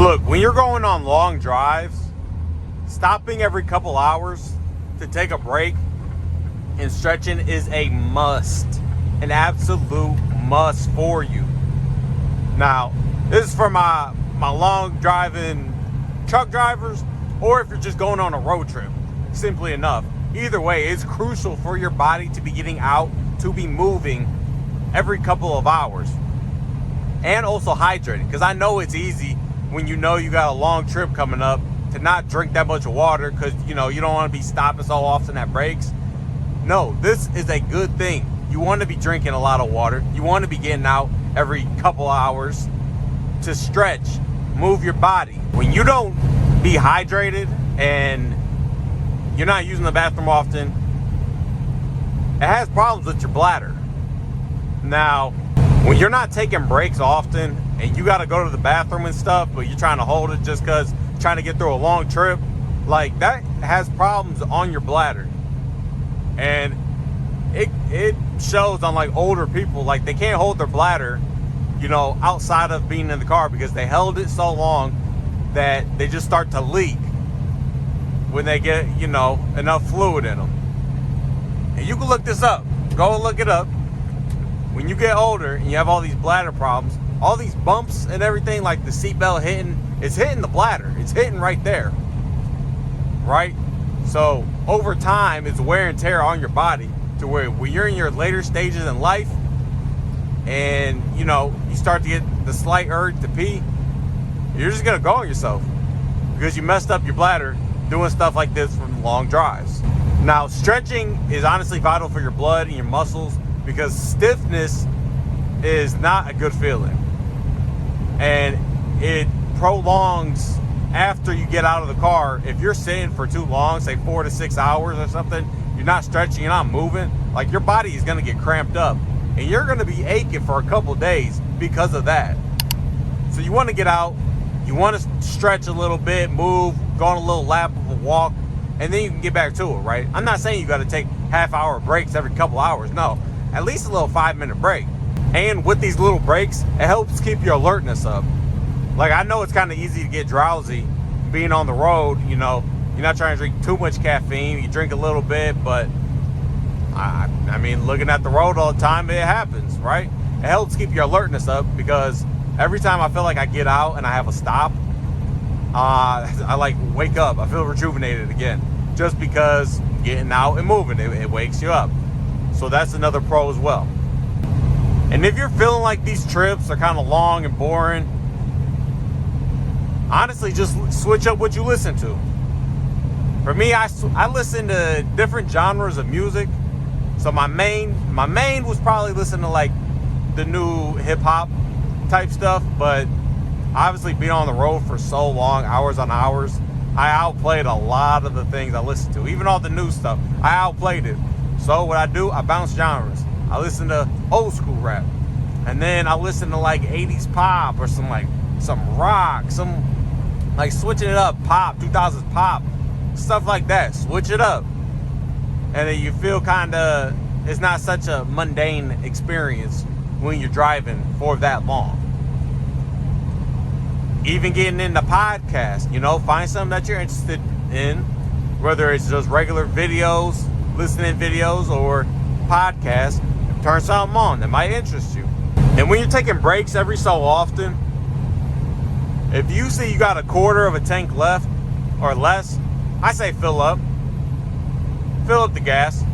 Look, when you're going on long drives, stopping every couple hours to take a break and stretching is a must, an absolute must for you. Now, this is for my long driving truck drivers, or if you're just going on a road trip, simply enough. Either way, it's crucial for your body to be getting out, to be moving every couple of hours. And also hydrated, because I know it's easy when you know you got a long trip coming up to not drink that much water because you don't want to be stopping so often at breaks. No, this is a good thing. You want to be drinking a lot of water. You want to be getting out every couple hours to stretch, move your body. When you don't be hydrated and you're not using the bathroom often, it has problems with your bladder. Now, when you're not taking breaks often and you got to go to the bathroom and stuff, but you're trying to hold it just because you're trying to get through a long trip, like that has problems on your bladder. And it shows on like older people, like they can't hold their bladder, outside of being in the car because they held it so long that they just start to leak when they get, enough fluid in them. And you can look this up. Go and look it up. When you get older and you have all these bladder problems, all these bumps and everything, like the seatbelt it's hitting the bladder. It's hitting right there. Right? So over time, it's wear and tear on your body to where when you're in your later stages in life and, you start to get the slight urge to pee, you're just going to go on yourself because you messed up your bladder doing stuff like this from long drives. Now, stretching is honestly vital for your blood and your muscles because stiffness is not a good feeling. And it prolongs after you get out of the car. If you're sitting for too long, say 4 to 6 hours or something, you're not stretching, you're not moving, like your body is gonna get cramped up and you're gonna be aching for a couple days because of that. So you wanna get out, you wanna stretch a little bit, move, go on a little lap of a walk, and then you can get back to it, right? I'm not saying you gotta take half-hour breaks every couple hours, no. At least a little 5-minute break. And with these little breaks, it helps keep your alertness up. Like, I know it's kind of easy to get drowsy being on the road, you're not trying to drink too much caffeine, you drink a little bit, but I mean, looking at the road all the time, it happens, right? It helps keep your alertness up because every time I feel like I get out and I have a stop, I like wake up, I feel rejuvenated again, just because getting out and moving, it wakes you up. So that's another pro as well. And if you're feeling like these trips are kind of long and boring, honestly, just switch up what you listen to. For me, I listen to different genres of music. So my main was probably listening to like the new hip hop type stuff, but obviously being on the road for so long, hours on hours, I outplayed a lot of the things I listened to. Even all the new stuff, I outplayed it. So what I do, I bounce genres. I listen to old school rap. And then I listen to like 80s pop or some rock, some like switching it up, pop, 2000s pop, stuff like that. Switch it up. And then you feel it's not such a mundane experience when you're driving for that long. Even getting into podcasts, find something that you're interested in, whether it's just regular videos, listening videos, or podcasts. Turn something on that might interest you. And when you're taking breaks every so often, if you see you got a quarter of a tank left or less, I say fill up the gas,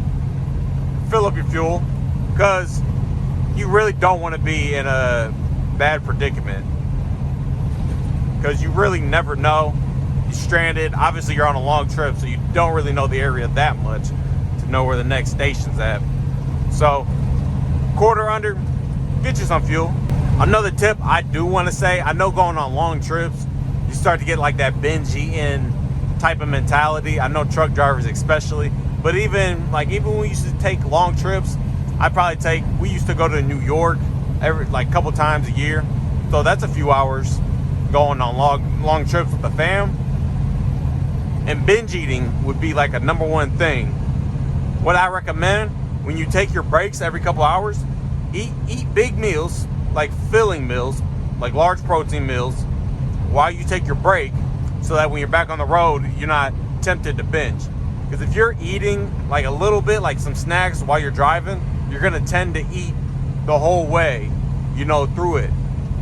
fill up your fuel, because you really don't want to be in a bad predicament, because you really never know. You're stranded. Obviously you're on a long trip, so you don't really know the area that much to know where the next station's at. So quarter under, get you some fuel. Another tip I do want to say, I know going on long trips, you start to get like that binge eating type of mentality. I know truck drivers especially, but even when we used to take long trips, we used to go to New York every couple times a year. So that's a few hours going on long trips with the fam. And binge eating would be like a number one thing. What I recommend when you take your breaks every couple hours, eat big meals, like filling meals, like large protein meals, while you take your break, so that when you're back on the road, you're not tempted to binge. Because if you're eating like a little bit, like some snacks while you're driving, you're gonna tend to eat the whole way, you know, through it.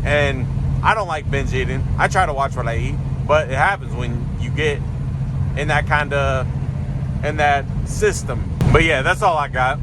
And I don't like binge eating. I try to watch what I eat, but it happens when you get in that system. But yeah, that's all I got.